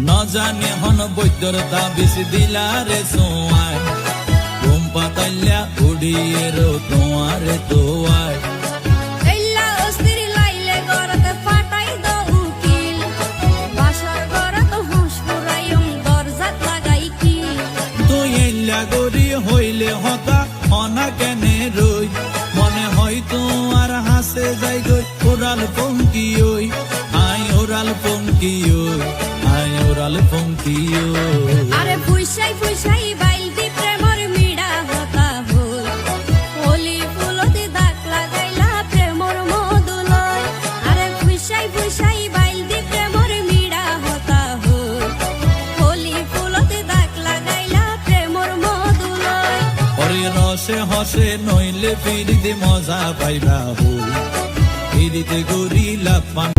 न जाने हन बৈদ্যর তাবিজ দিলারে সোয়াই ঘুম পাতাইলা উড়িয়ে রো তোমারে তোয়াই এল্লা অস্থির লাইলে গরতে ফাটাই দো উকিল বাসর গরত হুঁশ পুরাইম দরজাত লাগাই কি তুই এল্লা গরি হইলে হতা অনা কেনে রই মনে হয় তোমার হাসে যাই গই ওরাল পঙ্কি ওই আই ওরাল পঙ্কি ওই আই ওরাল পঙ্কি ওই আরে ফুইসাই ফুইসাই বাইলতি প্রেমর মিডা হতা হই হলি ফুলতে দাগ লাগাইলা প্রেমর মধুলয় আরে ফুইসাই ফুইসাই বাইলতি প্রেমর মিডা হতা হই হলি ফুলতে দাগ লাগাইলা প্রেমর মধুলয় ওরে রসে হসে নইলে ফিরিতে মজা পাইবা হই ফিরিতে গরিলা পান